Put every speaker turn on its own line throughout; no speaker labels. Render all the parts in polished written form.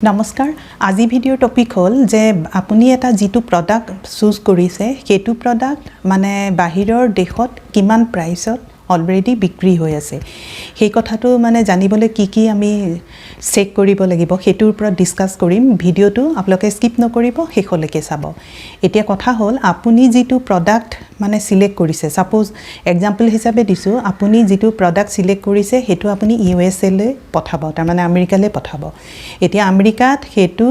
নমস্কাৰ আজি ভিডিঅ'ৰ টপিক হ'ল যে আপুনি এটা যেটো প্ৰডাক্ট চুজ কৰিছে হেতু প্ৰডাক্ট মানে বাহিৰৰ দেশত কিমান প্ৰাইসত অলৰেডি বিক্ৰী হৈ আছে সেই কথাটো মানে জানিবলৈ কি আমি চেক কৰিব লাগিব হেতুৰ ওপৰত ডিসকাস কৰিম ভিডিঅ'টো আপোনালোকে স্কিপ নকৰিব শেষলৈকে চাব এতিয়া কথা হ'ল আপুনি যেটো প্ৰডাক্ট মানে সিলেক্ট কৰিছে সাপোজ এক্সাম্পল হিচাপে দিছো আপুনি যেটো প্ৰডাক্ট সিলেক্ট কৰিছে হেতু আপুনি ইউএসএ লৈ পঠাব তাৰ মানে আমেৰিকালৈ পঠাব এতিয়া আমেৰিকাত হেতু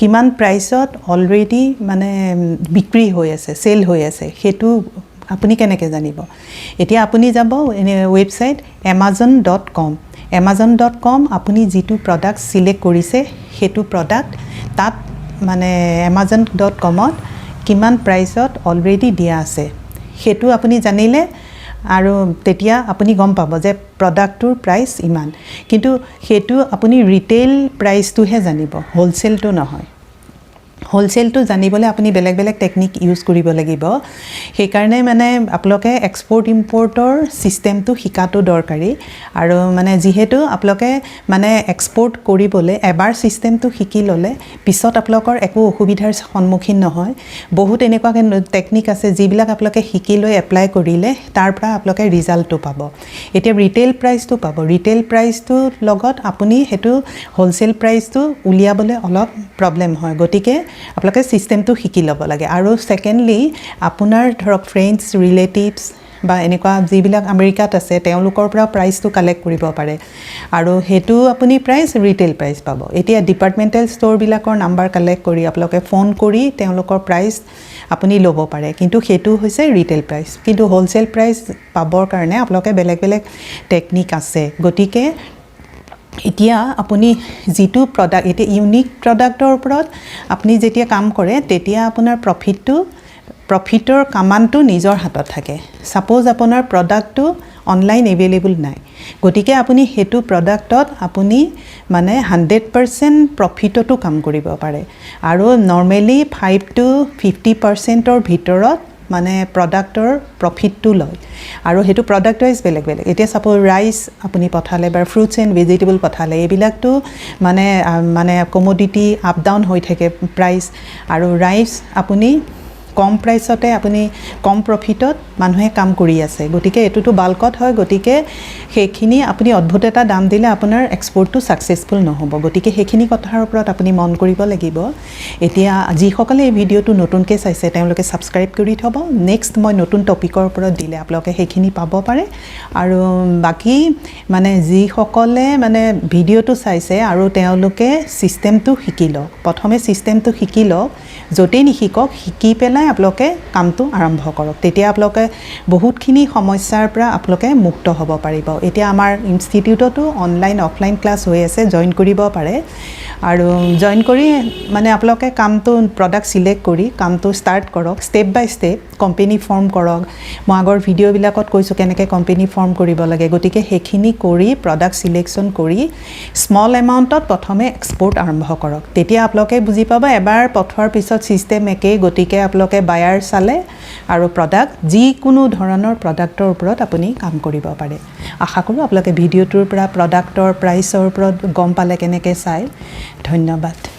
কিমান প্ৰাইসত অলৰেডি মানে বিক্ৰী হৈ আছে সেল হৈ আছে হেতু আপুনি কেনেকৈ জানিব এতিয়া আপুনি যাব ওয়েবসাইট amazon.com আপুনি যেটো প্ৰডাক্ট সিলেক্ট কৰিছে হেতু প্ৰডাক্ট তাত মানে amazon.com ত কিমান প্ৰাইসত অলৰেডি দিয়া আছে হেতু আপুনি জানিলে আৰু তেতিয়া আপুনি গম পাব যে প্ৰডাক্টৰ প্ৰাইস ইমান কিন্তু হেতু আপুনি ৰিটেল প্ৰাইসটোহে জানিব হোলসেলটো নহয় হোলসেলটো জানিবলৈ আপুনি বেলেগ বেলেগ টেকনিক ইউজ কৰিব লাগিব সেই কাৰণে মানে আপোনালোকে এক্সপোৰ্ট ইম্পোৰ্টৰ সিস্টেমটো শিকাটো দৰকাৰী আৰু মানে যেহেতু আপোনালোকে মানে এক্সপোৰ্ট কৰিবলৈ এবাৰ সিস্টেমটো শিকি ললে পিছত আপোনালোকৰ একো অসুবিধাৰ সন্মুখীন নহয় বহুত এনেকুৱা টেকনিক আছে যিবিলাক আপোনালোকে শিকি লৈ এপ্লাই কৰিলে তাৰ পৰা আপোনালোকে ৰিজাল্টটো পাব এতিয়া ৰিটেল প্ৰাইসটো পাব ৰিটেল প্ৰাইসটো লগত আপুনি হেতু হোলসেল প্ৰাইসটো উলিয়াবলৈ অলপ প্ৰবলেম হয় গতিকে আপোনালোকে সিস্টেমটো শিকি ল'ব লাগে আৰু সেকেন্ডলি আপোনাৰ ধৰক ফ্ৰেন্ডস ৰিলেটিভস বা এনেকুৱা যিবিলাক আমেৰিকাত আছে তেওঁলোকৰ পৰা প্ৰাইসটো কালেক্ট কৰিব পাৰে আৰু হেতু আপুনি প্ৰাইস ৰিটেল প্ৰাইস পাব এতিয়া ডিপাৰ্টমেন্টাল ষ্টৰ বিলাকৰ নাম্বাৰ কালেক্ট কৰি আপোনালোকে ফোন কৰি তেওঁলোকৰ প্ৰাইস আপুনি ল'ব পাৰে কিন্তু হেতু হৈছে ৰিটেল প্ৰাইস কিন্তু হোলসেল প্ৰাইস পাবৰ কাৰণে আপোনালোকে বেলেগ বেলেগ টেকনিক আছে গতিকে এতিয়া আপুনি যেটো প্ৰডাক্ট এতিয়া ইউনিক প্ৰডাক্টৰ ওপৰত আপুনি যেতিয়া কাম কৰে তেতিয়া আপোনাৰ প্ৰফিটৰ কামানটো নিজৰ হাতত থাকে সাপোজ আপোনাৰ প্ৰডাক্টটো অনলাইন এভেইলেবল নাই গতিকে আপুনি হেতু প্ৰডাক্টত আপুনি মানে 100% প্ৰফিটটো কাম কৰিব পাৰে আৰু নৰমালি 5 to 50% ৰ ভিতৰত মানে প্ৰডাক্টৰ প্ৰফিটটো লয় আৰু হেতু প্ৰডাক্ট ওয়াইজ বেলেগ বেলেগ এতিয়া সাপোজ ৰাইস আপুনি পঠালে বা ফ্ৰুটস এন্ড ভেজিটেবল পঠালে এবিলাকটো মানে কমোডিটি আপ ডাউন হৈ থাকে প্ৰাইস আৰু ৰাইস আপুনি কম প্ৰাইসতে আপুনি কম প্ৰফিটত মানুহে কাম কৰি আছে গতিকে এটোটো বালকত হয় গতিকে হেখিনি আপুনি অদ্ভুত এটা দাম দিলে আপোনাৰ এক্সপোৰ্টটো সাকসেসফুল নহব গতিকে হেখিনি কথাৰ ওপৰত আপুনি মন কৰিব লাগিব এতিয়া যিসকলে এই ভিডিওটো নতুনকৈ চাইছে তেওঁলোকে সাবস্ক্ৰাইব কৰি থব নেক্সট মই নতুন টপিকৰ ওপৰত দিলে আপোনালোকে হেখিনি পাব পাৰে আৰু বাকি মানে যিসকলে মানে ভিডিওটো চাইছে আৰু তেওঁলোকে সিস্টেমটো শিকি লওক প্ৰথমে সিস্টেমটো শিকি লওক যতেই নিশিকক শিকি পেলাই আপোনালোকে কামটো আৰম্ভ কৰক তেতিয়া আপোনালোকে বহুতখিনি সমস্যাৰ পৰা আপোনালোকে মুক্ত হ'ব পাৰিব এতিয়া আমাৰ ইনষ্টিটিউটতো অনলাইন অফলাইন ক্লাছ হৈ আছে জয়েন কৰিব পাৰে আৰু জয়েন কৰি মানে আপোনালোকে কামটো প্ৰডাক্ট সিলেক্ট কৰি কামটো ষ্টাৰ্ট কৰক ষ্টেপ বাই ষ্টেপ কোম্পানী ফৰ্ম কৰক মই আগৰ ভিডিঅ'বিলাকত কৈছো কেনেকৈ কোম্পানী ফৰ্ম কৰিব লাগে গতিকে হেখিনি কৰি প্ৰডাক্ট সিলেকশন কৰি স্মল এমাউন্টত প্ৰথমে এক্সপোৰ্ট আৰম্ভ কৰক তেতিয়া আপোনালোকে বুজি পাব এবাৰ পঠোৱাৰ পিছত সিস্টেম একে গতিকে আপোনালোকে বায়াৰ চালে আৰু প্ৰডাক্ট যিকোনো ধৰণৰ প্ৰডাক্টৰ ওপৰত আপুনি কাম কৰিব পাৰে আশা কৰো আপোনালোকে ভিডিঅ'টোৰ পৰা প্ৰডাক্টৰ প্ৰাইসৰ ওপৰত গম পালে কেনেকৈ চাই ধন্যবাদ